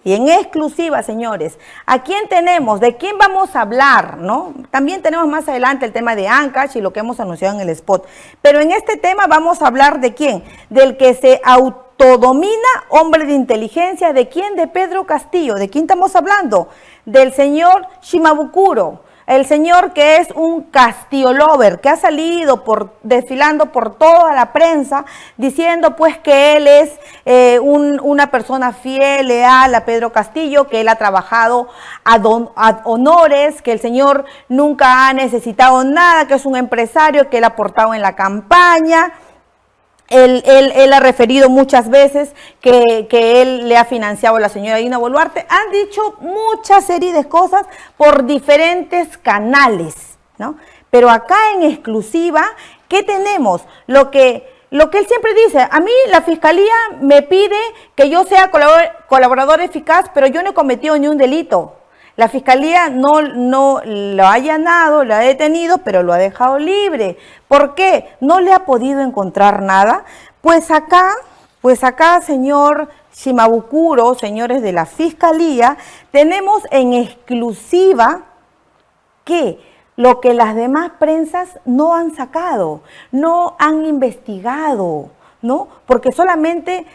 y en exclusiva, señores. ¿A quién tenemos? ¿De quién vamos a hablar? ¿No? También tenemos más adelante el tema de Ancash y lo que hemos anunciado en el spot. Pero en este tema vamos a hablar de quién, del que se autodomina hombre de inteligencia. ¿De quién? De Pedro Castillo. ¿De quién estamos hablando? Del señor Shimabukuro, el señor que es un Castillo lover, que ha salido desfilando por toda la prensa, diciendo pues que él es una persona fiel, leal a Pedro Castillo, que él ha trabajado ad honores, que el señor nunca ha necesitado nada, que es un empresario, que él ha aportado en la campaña. Él ha referido muchas veces que él le ha financiado a la señora Dina Boluarte. Han dicho mucha serie de cosas por diferentes canales, ¿no? Pero acá en exclusiva, ¿qué tenemos? Lo que él siempre dice: a mí la fiscalía me pide que yo sea colaborador eficaz, pero yo no he cometido ni un delito. La fiscalía no lo ha allanado, lo ha detenido, pero lo ha dejado libre. ¿Por qué? ¿No le ha podido encontrar nada? Pues acá, señor Shimabukuro, señores de la fiscalía, tenemos en exclusiva que lo que las demás prensas no han sacado, no han investigado, ¿no? Porque solamente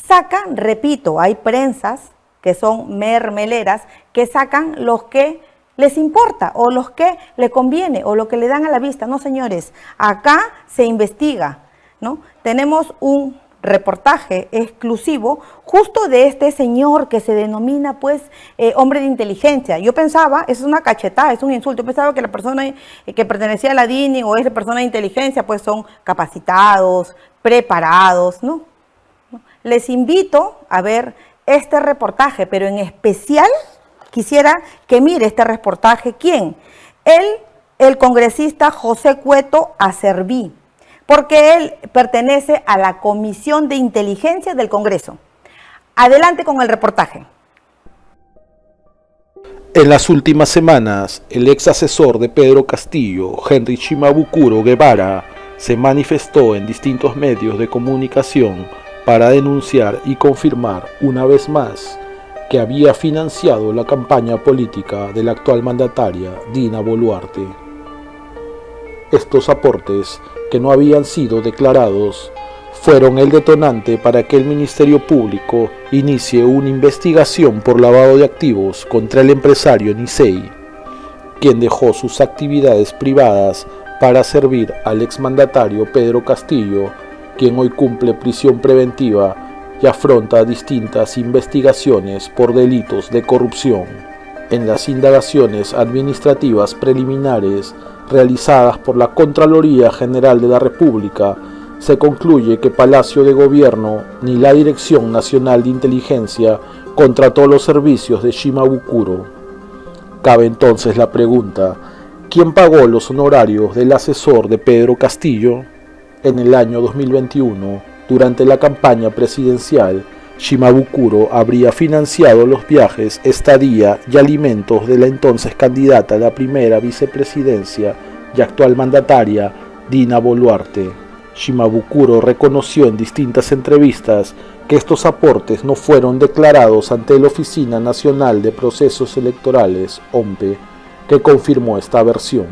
sacan, repito, hay prensas que son mermeleras, que sacan los que les importa o los que le conviene o lo que le dan a la vista. No, señores, acá se investiga, ¿no? Tenemos un reportaje exclusivo justo de este señor que se denomina pues hombre de inteligencia. Yo pensaba, es una cachetada, es un insulto, yo pensaba que la persona que pertenecía a la DINI o esa persona de inteligencia pues son capacitados, preparados, ¿no? Les invito a ver este reportaje, pero en especial quisiera que mire este reportaje. ¿Quién? El congresista José Cueto Acerví, porque él pertenece a la Comisión de Inteligencia del Congreso. Adelante con el reportaje. En las últimas semanas, el ex asesor de Pedro Castillo, Henry Shimabukuro Guevara, se manifestó en distintos medios de comunicación para denunciar y confirmar una vez más que había financiado la campaña política de la actual mandataria Dina Boluarte. Estos aportes, que no habían sido declarados, fueron el detonante para que el Ministerio Público inicie una investigación por lavado de activos contra el empresario Nicey, quien dejó sus actividades privadas para servir al exmandatario Pedro Castillo, quien hoy cumple prisión preventiva y afronta distintas investigaciones por delitos de corrupción. En las indagaciones administrativas preliminares realizadas por la Contraloría General de la República, se concluye que Palacio de Gobierno ni la Dirección Nacional de Inteligencia contrató los servicios de Shimabukuro. Cabe entonces la pregunta: ¿quién pagó los honorarios del asesor de Pedro Castillo? En el año 2021, durante la campaña presidencial, Shimabukuro habría financiado los viajes, estadía y alimentos de la entonces candidata a la primera vicepresidencia y actual mandataria Dina Boluarte. Shimabukuro reconoció en distintas entrevistas que estos aportes no fueron declarados ante la Oficina Nacional de Procesos Electorales, OMPE, que confirmó esta versión.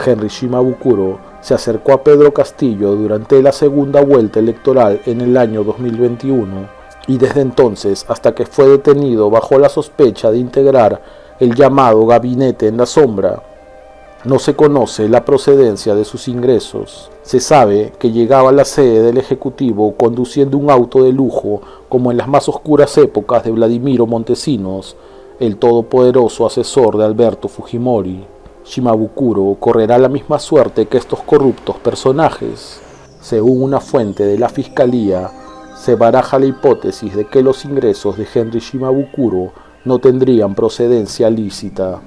Henry Shimabukuro se acercó a Pedro Castillo durante la segunda vuelta electoral en el año 2021 y desde entonces hasta que fue detenido bajo la sospecha de integrar el llamado Gabinete en la Sombra, no se conoce la procedencia de sus ingresos. Se sabe que llegaba a la sede del Ejecutivo conduciendo un auto de lujo como en las más oscuras épocas de Vladimiro Montesinos, el todopoderoso asesor de Alberto Fujimori. Shimabukuro correrá la misma suerte que estos corruptos personajes. Según una fuente de la Fiscalía, se baraja la hipótesis de que los ingresos de Henry Shimabukuro no tendrían procedencia lícita.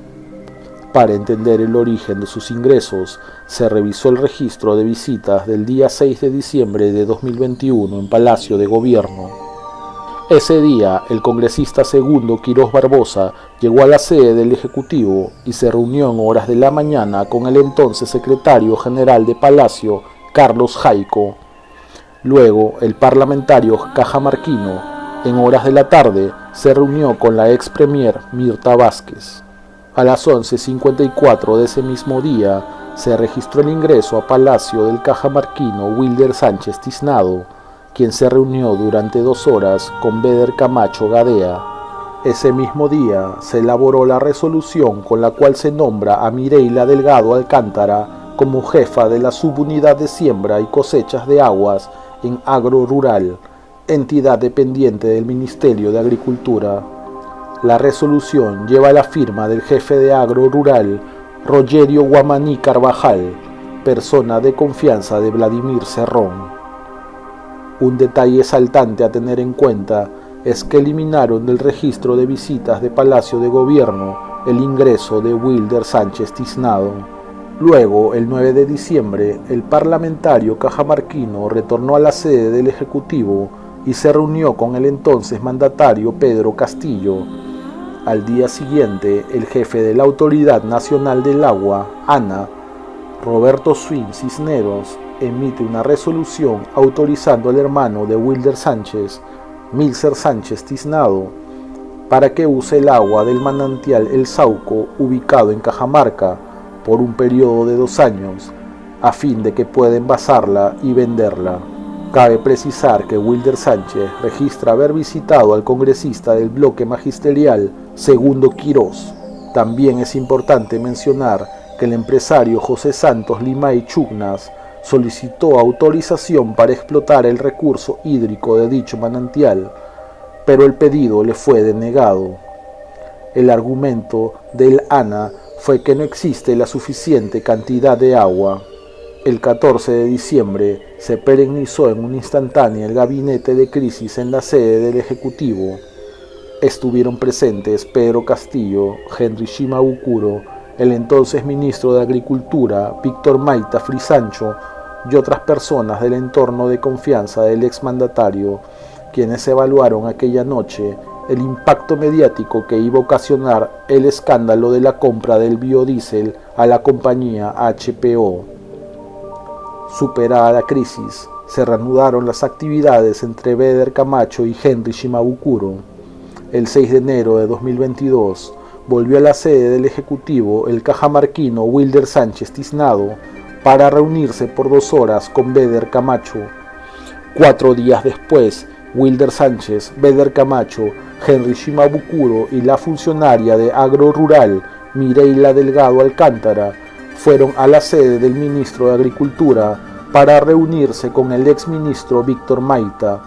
Para entender el origen de sus ingresos, se revisó el registro de visitas del día 6 de diciembre de 2021 en Palacio de Gobierno. Ese día, el congresista segundo Quirós Barbosa llegó a la sede del Ejecutivo y se reunió en horas de la mañana con el entonces secretario general de Palacio, Carlos Jaico. Luego, el parlamentario cajamarquino En horas de la tarde se reunió con la ex premier Mirta Vázquez. A las 11:54 de ese mismo día se registró el ingreso a Palacio del cajamarquino Wilder Sánchez Tiznado, quien se reunió durante 2 horas con Beder Camacho Gadea. Ese mismo día se elaboró la resolución con la cual se nombra a Mireila Delgado Alcántara como jefa de la subunidad de siembra y cosechas de aguas en Agro Rural, entidad dependiente del Ministerio de Agricultura. La resolución lleva la firma del jefe de Agro Rural, Rogerio Guamaní Carvajal, persona de confianza de Vladimir Cerrón. Un detalle saltante a tener en cuenta es que eliminaron del registro de visitas de Palacio de Gobierno el ingreso de Wilder Sánchez Tiznado. Luego, el 9 de diciembre, el parlamentario cajamarquino retornó a la sede del Ejecutivo y se reunió con el entonces mandatario Pedro Castillo. Al día siguiente, el jefe de la Autoridad Nacional del Agua, ANA, Roberto Swin Cisneros, emite una resolución autorizando al hermano de Wilder Sánchez, Milcer Sánchez Tiznado, para que use el agua del manantial El Sauco, ubicado en Cajamarca, por un periodo de 2 años, a fin de que pueda envasarla y venderla. Cabe precisar que Wilder Sánchez registra haber visitado al congresista del bloque magisterial, Segundo Quirós. También es importante mencionar que el empresario José Santos Limay Chugnas solicitó autorización para explotar el recurso hídrico de dicho manantial, pero el pedido le fue denegado. El argumento del ANA fue que no existe la suficiente cantidad de agua. El 14 de diciembre se perennizó en una instantánea el gabinete de crisis en la sede del Ejecutivo. Estuvieron presentes Pedro Castillo, Henry Shimabukuro, el entonces ministro de Agricultura, Víctor Maita Frisancho, y otras personas del entorno de confianza del exmandatario, quienes evaluaron aquella noche el impacto mediático que iba a ocasionar el escándalo de la compra del biodiesel a la compañía HPO. Superada la crisis, se reanudaron las actividades entre Beder Camacho y Henry Shimabukuro. El 6 de enero de 2022 volvió a la sede del Ejecutivo el cajamarquino Wilder Sánchez Tiznado para reunirse por 2 horas con Beder Camacho. 4 días después, Wilder Sánchez, Beder Camacho, Henry Shimabukuro y la funcionaria de Agro Rural, Mireila Delgado Alcántara, fueron a la sede del ministro de Agricultura para reunirse con el exministro Víctor Maita.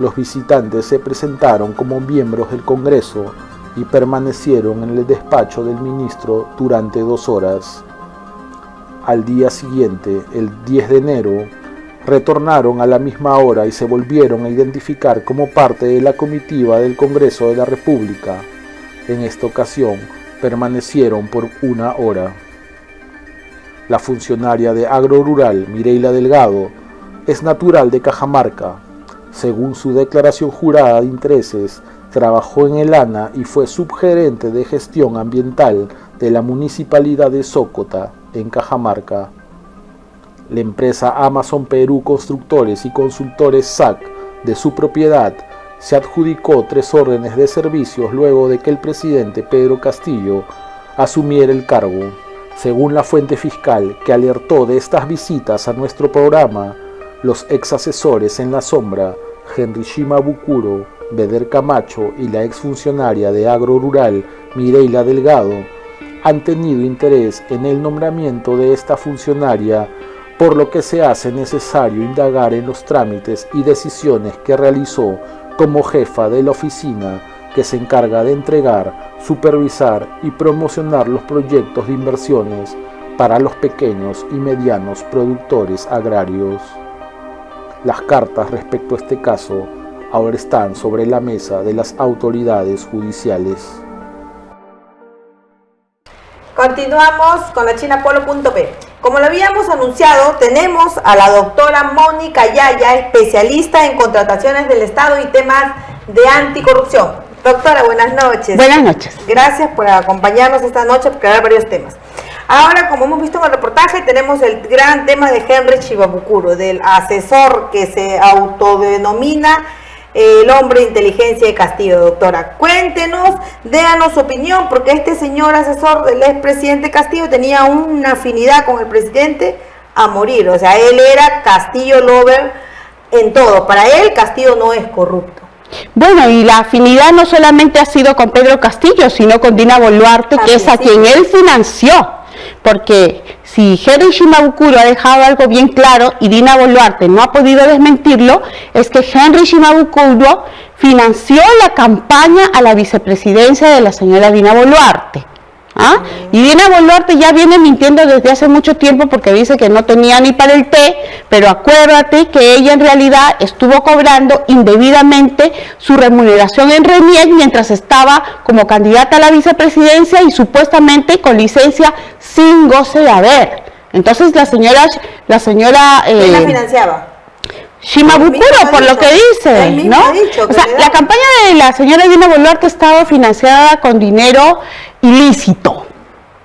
Los visitantes se presentaron como miembros del Congreso y permanecieron en el despacho del ministro durante 2 horas. Al día siguiente, el 10 de enero, retornaron a la misma hora y se volvieron a identificar como parte de la comitiva del Congreso de la República. En esta ocasión, permanecieron por 1 hora. La funcionaria de Agro Rural, Mireila Delgado, es natural de Cajamarca. Según su declaración jurada de intereses, trabajó en el ANA y fue subgerente de gestión ambiental de la Municipalidad de Sócota, en Cajamarca. La empresa Amazon Perú Constructores y Consultores SAC, de su propiedad, se adjudicó 3 órdenes de servicios luego de que el presidente Pedro Castillo asumiera el cargo. Según la fuente fiscal que alertó de estas visitas a nuestro programa, los ex asesores en la sombra, Henry Shimabukuro, Beder Camacho y la exfuncionaria de Agro Rural, Mireila Delgado, han tenido interés en el nombramiento de esta funcionaria, por lo que se hace necesario indagar en los trámites y decisiones que realizó como jefa de la oficina que se encarga de entregar, supervisar y promocionar los proyectos de inversiones para los pequeños y medianos productores agrarios. Las cartas respecto a este caso ahora están sobre la mesa de las autoridades judiciales. Continuamos con la chinapolo.p. Como lo habíamos anunciado, tenemos a la doctora Mónica Yaya, especialista en contrataciones del Estado y temas de anticorrupción. Doctora, buenas noches. Buenas noches. Gracias por acompañarnos esta noche para hablar varios temas. Ahora, como hemos visto en el reportaje, tenemos el gran tema de Henry Shimabukuro, del asesor que se autodenomina el hombre de inteligencia de Castillo. Doctora, cuéntenos, déanos su opinión, porque este señor asesor del expresidente Castillo tenía una afinidad con el presidente a morir. O sea, él era Castillo lover en todo. Para él, Castillo no es corrupto. Bueno, y la afinidad no solamente ha sido con Pedro Castillo, sino con Dina Boluarte, que es a quien él financió. Porque si Henry Shimabukuro ha dejado algo bien claro y Dina Boluarte no ha podido desmentirlo, es que Henry Shimabukuro financió la campaña a la vicepresidencia de la señora Dina Boluarte. ¿Ah? Y Dina Boluarte ya viene mintiendo desde hace mucho tiempo porque dice que no tenía ni para el té, pero acuérdate que ella en realidad estuvo cobrando indebidamente su remuneración en RENIEC mientras estaba como candidata a la vicepresidencia y supuestamente con licencia sin goce de haber. Entonces la señora ¿quién la financiaba? Shimabukuro, por lo que dice, ¿no? O sea, la campaña de la señora Dina Boluarte estaba financiada con dinero ilícito.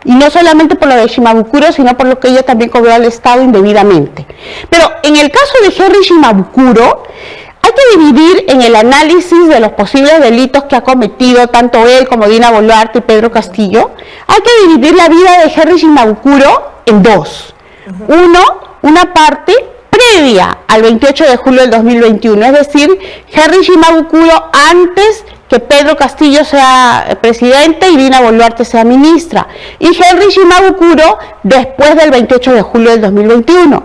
Y no solamente por lo de Shimabukuro, sino por lo que ella también cobró al Estado indebidamente. Pero en el caso de Henry Shimabukuro, hay que dividir en el análisis de los posibles delitos que ha cometido tanto él como Dina Boluarte y Pedro Castillo. Hay que dividir la vida de Henry Shimabukuro en dos. Una parte previa al 28 de julio del 2021, es decir, Henry Shimabukuro antes que Pedro Castillo sea presidente y Dina Boluarte sea ministra, y Henry Shimabukuro después del 28 de julio del 2021.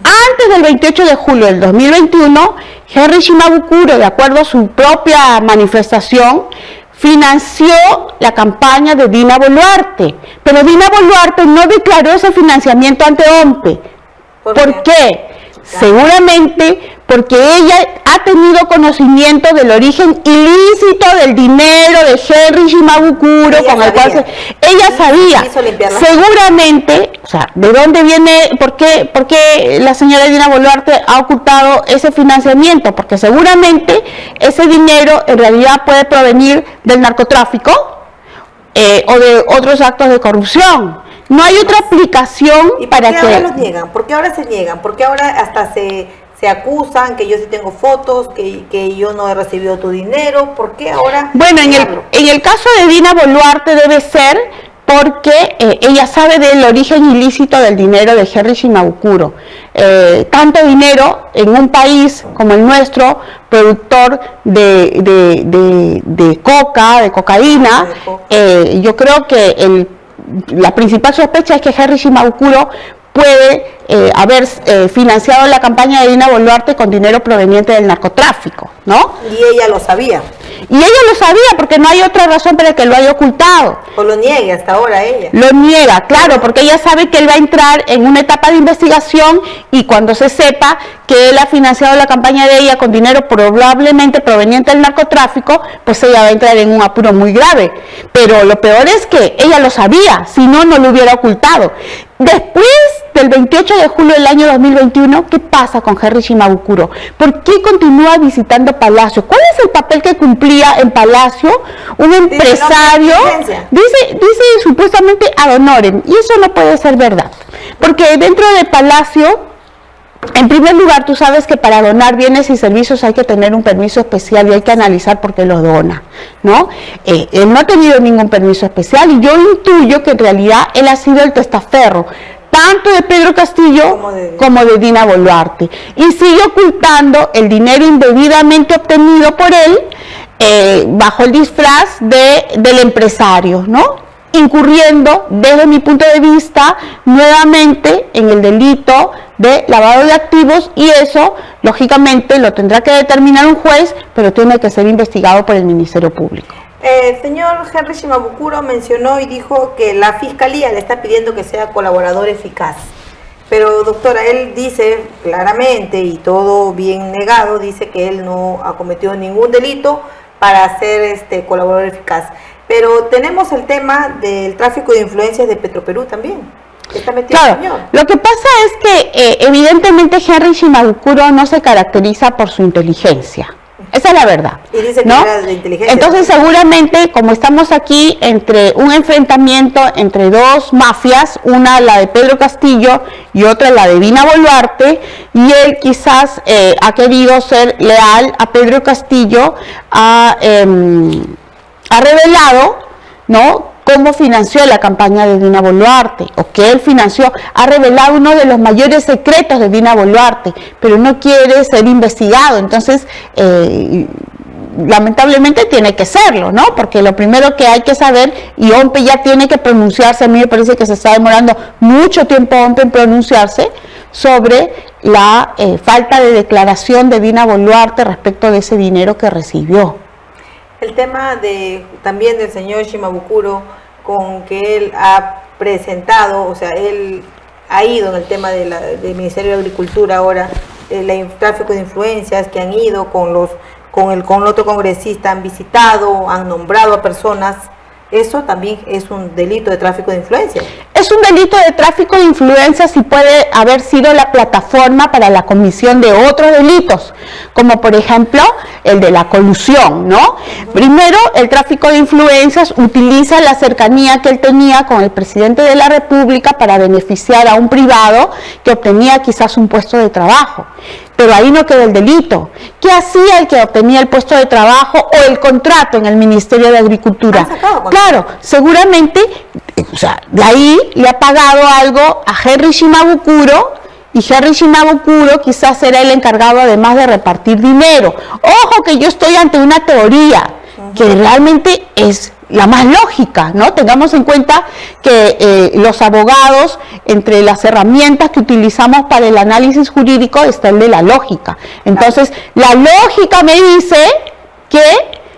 Antes del 28 de julio del 2021, Henry Shimabukuro, de acuerdo a su propia manifestación, financió la campaña de Dina Boluarte, pero Dina Boluarte no declaró ese financiamiento ante OMPE. ¿Por qué? Seguramente porque ella ha tenido conocimiento del origen ilícito del dinero de Henry Shimabukuro, con el cual ella sabía. Seguramente, o sea, ¿de dónde viene, por qué la señora Dina Boluarte ha ocultado ese financiamiento? Porque seguramente ese dinero en realidad puede provenir del narcotráfico o de otros actos de corrupción. No hay otra aplicación. ¿Y para que ahora los niegan? ¿Por qué ahora se niegan? ¿Por qué ahora hasta se acusan que yo sí tengo fotos, que yo no he recibido tu dinero? ¿Por qué ahora? Bueno, en el caso de Dina Boluarte debe ser porque ella sabe del origen ilícito del dinero de Henry Shimabukuro. Tanto dinero en un país como el nuestro, productor de coca, de cocaína, yo creo que la principal sospecha es que Henry Shimabukuro puede haber financiado la campaña de Dina Boluarte con dinero proveniente del narcotráfico, ¿no? Y ella lo sabía. Y ella lo sabía porque no hay otra razón para que lo haya ocultado. O lo niegue hasta ahora ella. Lo niega, claro, porque ella sabe que él va a entrar en una etapa de investigación y cuando se sepa que él ha financiado la campaña de ella con dinero probablemente proveniente del narcotráfico, pues ella va a entrar en un apuro muy grave. Pero lo peor es que ella lo sabía, si no, no lo hubiera ocultado. Después del 28 de julio del año 2021, ¿qué pasa con Henry Shimabukuro? ¿Por qué continúa visitando Palacio? ¿Cuál es el papel que cumplía en Palacio un empresario? Dice supuestamente ad honorem, y eso no puede ser verdad. Porque dentro de Palacio, en primer lugar, tú sabes que para donar bienes y servicios hay que tener un permiso especial y hay que analizar por qué los dona, ¿no? Él no ha tenido ningún permiso especial y yo intuyo que en realidad él ha sido el testaferro, tanto de Pedro Castillo como de Dina Boluarte. Y sigue ocultando el dinero indebidamente obtenido por él bajo el disfraz del empresario, ¿no? Incurriendo, desde mi punto de vista, nuevamente en el delito de lavado de activos, y eso, lógicamente, lo tendrá que determinar un juez, pero tiene que ser investigado por el Ministerio Público. El señor Henry Shimabukuro mencionó y dijo que la Fiscalía le está pidiendo que sea colaborador eficaz. Pero, doctora, él dice claramente, y todo bien negado, dice que él no ha cometido ningún delito para ser colaborador eficaz. Pero tenemos el tema del tráfico de influencias de Petroperú también. Está metido el señor. Lo que pasa es que evidentemente Henry Shimabukuro no se caracteriza por su inteligencia, Esa es la verdad. Y dice que ¿no? era de inteligencia. Entonces, seguramente, como estamos aquí entre un enfrentamiento entre dos mafias, una la de Pedro Castillo y otra la de Dina Boluarte, y él quizás ha querido ser leal a Pedro Castillo, ha revelado, ¿no?, cómo financió la campaña de Dina Boluarte, o que él financió, ha revelado uno de los mayores secretos de Dina Boluarte, pero no quiere ser investigado. Entonces, lamentablemente tiene que serlo, ¿no? Porque lo primero que hay que saber, y OMPE ya tiene que pronunciarse, a mí me parece que se está demorando mucho tiempo OMPE en pronunciarse sobre la falta de declaración de Dina Boluarte respecto de ese dinero que recibió. El tema también del señor Shimabukuro, con que él ha presentado, o sea, él ha ido en el tema del Ministerio de Agricultura ahora, el tráfico de influencias que han ido con otro congresista, han visitado, han nombrado a personas. Eso también es un delito de tráfico de influencias. Es un delito de tráfico de influencias y puede haber sido la plataforma para la comisión de otros delitos, como por ejemplo el de la colusión, ¿no? Primero, el tráfico de influencias utiliza la cercanía que él tenía con el presidente de la República para beneficiar a un privado que obtenía quizás un puesto de trabajo. Pero ahí no queda el delito. ¿Qué hacía el que obtenía el puesto de trabajo o el contrato en el Ministerio de Agricultura? Claro, seguramente, o sea, de ahí le ha pagado algo a Henry Shimabukuro, y Henry Shimabukuro quizás era el encargado además de repartir dinero. Ojo que yo estoy ante una teoría que realmente es la más lógica, ¿no? Tengamos en cuenta que los abogados, entre las herramientas que utilizamos para el análisis jurídico, está el de la lógica. Entonces, la lógica me dice que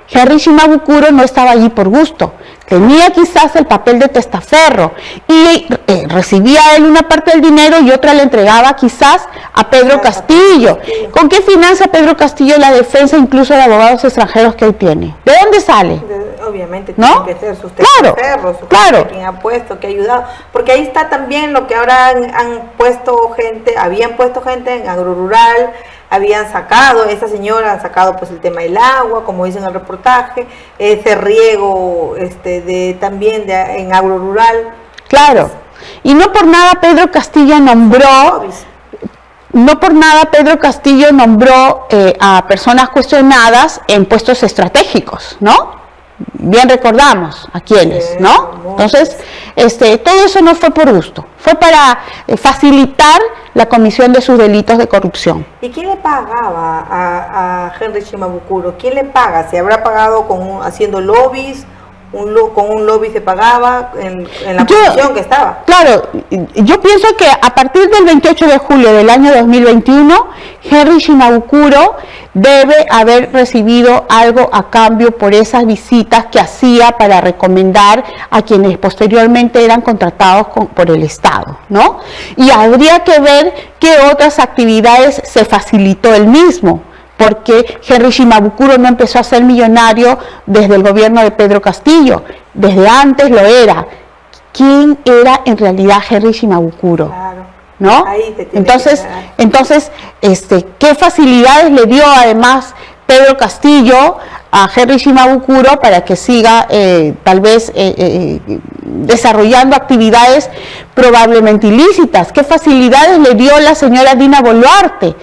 Henry Shimabukuro no estaba allí por gusto. Tenía quizás el papel de testaferro y recibía él una parte del dinero y otra le entregaba quizás a Pedro Castillo. ¿Con qué financia Pedro Castillo la defensa incluso de abogados extranjeros que él tiene? ¿De dónde sale? Obviamente ¿no? tiene que ser sus testaferros, claro. Quien ha puesto, que ha ayudado. Porque ahí está también lo que ahora habían puesto gente en Agrorural, habían sacado, esa señora han sacado pues el tema del agua, como dice en el reportaje, ese riego también en Agrorural. Claro, y no por nada Pedro Castillo nombró a personas cuestionadas en puestos estratégicos, ¿no? Bien recordamos a quiénes, ¿no? Entonces, todo eso no fue por gusto, fue para facilitar la comisión de sus delitos de corrupción. ¿Y quién le pagaba a Henry Shimabukuro? ¿Quién le paga? ¿Se habrá pagado haciendo lobbies? Con un lobby se pagaba en la posición que estaba. Claro, yo pienso que a partir del 28 de julio del año 2021, Henry Shimabukuro debe haber recibido algo a cambio por esas visitas que hacía para recomendar a quienes posteriormente eran contratados por el Estado, ¿no? Y habría que ver qué otras actividades se facilitó él mismo, porque Henry Shimabukuro no empezó a ser millonario desde el gobierno de Pedro Castillo, desde antes lo era. ¿Quién era en realidad Henry Shimabukuro? Claro. ¿No? Entonces, ¿qué facilidades le dio además Pedro Castillo a Henry Shimabukuro para que siga tal vez desarrollando actividades probablemente ilícitas? ¿Qué facilidades le dio la señora Dina Boluarte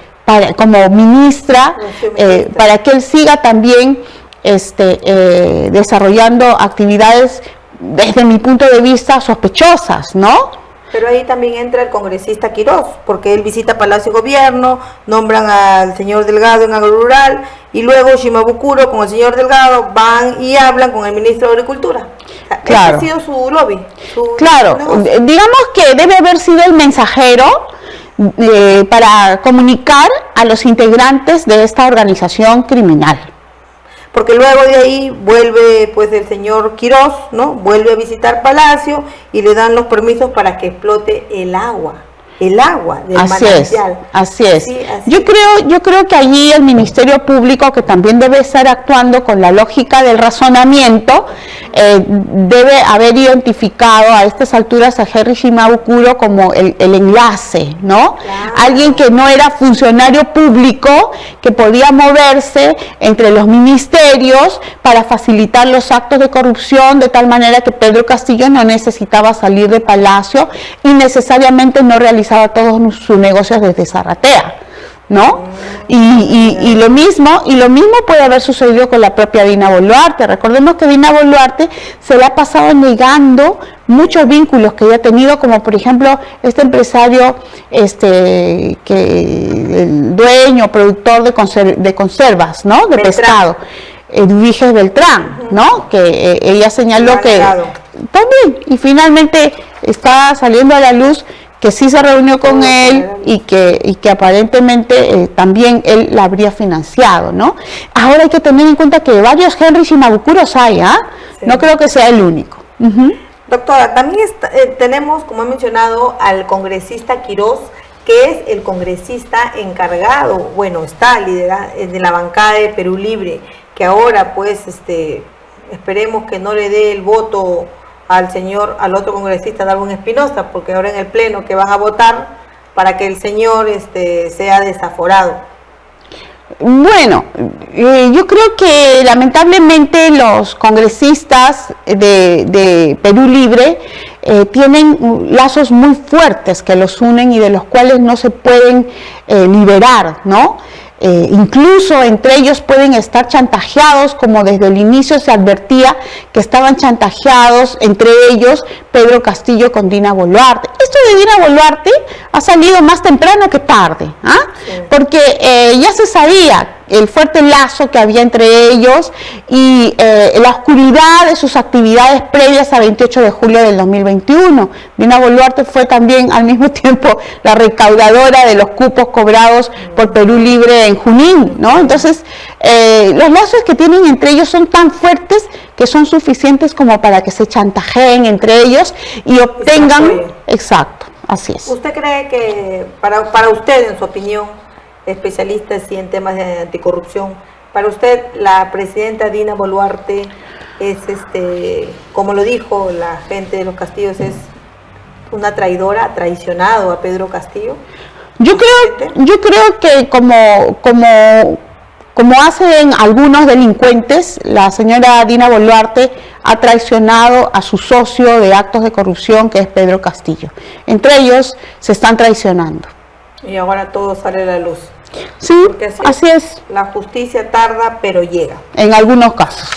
como ministra, para que él siga también desarrollando actividades desde mi punto de vista sospechosas, ¿no? Pero ahí también entra el congresista Quirós, porque él visita Palacio de Gobierno, nombran al señor Delgado en Agrorural, y luego Shimabukuro con el señor Delgado van y hablan con el ministro de Agricultura. Claro. Ese ha sido su lobby. Claro, digamos que debe haber sido el mensajero para comunicar a los integrantes de esta organización criminal. Porque luego de ahí vuelve pues el señor Quirós, ¿no? Vuelve a visitar Palacio y le dan los permisos para que explote el agua. el agua del Así manantial. Así es. Sí, así yo creo que allí el Ministerio Público, que también debe estar actuando con la lógica del razonamiento, debe haber identificado a estas alturas a Henry Shimabukuro como el enlace, ¿no? Claro. Alguien que no era funcionario público, que podía moverse entre los ministerios para facilitar los actos de corrupción, de tal manera que Pedro Castillo no necesitaba salir de Palacio y necesariamente no realizaba todos sus negocios desde Zarratea, ¿no? Y lo mismo puede haber sucedido con la propia Dina Boluarte. Recordemos que Dina Boluarte se le ha pasado negando muchos vínculos que ella ha tenido, como por ejemplo este empresario, que el dueño, productor de conservas, ¿no? De pescado, Edviges Beltrán, ¿no? Que ella señaló que también, y finalmente está saliendo a la luz que sí se reunió con él y que aparentemente también él la habría financiado, ¿no? Ahora hay que tener en cuenta que varios Henry Shimabukuros hay, Sí. No creo que sea el único. Doctora, también tenemos, como he mencionado, al congresista Quiroz, que es el congresista encargado, bueno, está de la bancada de Perú Libre, que ahora pues esperemos que no le dé el voto al otro congresista Darwin Espinosa, porque ahora en el pleno que van a votar para que el señor sea desaforado. Bueno, yo creo que lamentablemente los congresistas de Perú Libre tienen lazos muy fuertes que los unen y de los cuales no se pueden liberar, ¿no? Incluso entre ellos pueden estar chantajeados, como desde el inicio se advertía que estaban chantajeados entre ellos Pedro Castillo con Dina Boluarte. Esto de Dina Boluarte ha salido más temprano que tarde, Sí. Porque ya se sabía el fuerte lazo que había entre ellos y la oscuridad de sus actividades previas a 28 de julio del 2021. Dina Boluarte fue también al mismo tiempo la recaudadora de los cupos cobrados por Perú Libre en Junín, ¿no? Entonces, los lazos que tienen entre ellos son tan fuertes que son suficientes como para que se chantajeen entre ellos y obtengan... Exacto, así es. ¿Usted cree que, para usted, en su opinión, especialista sí en temas de anticorrupción, para usted la presidenta Dina Boluarte es, como lo dijo la gente de los Castillos, es una traidora, ha traicionado a Pedro Castillo? Yo creo que como hacen algunos delincuentes, la señora Dina Boluarte ha traicionado a su socio de actos de corrupción, que es Pedro Castillo. Entre ellos se están traicionando. Y ahora todo sale a la luz. Sí, así es. La justicia tarda, pero llega. En algunos casos.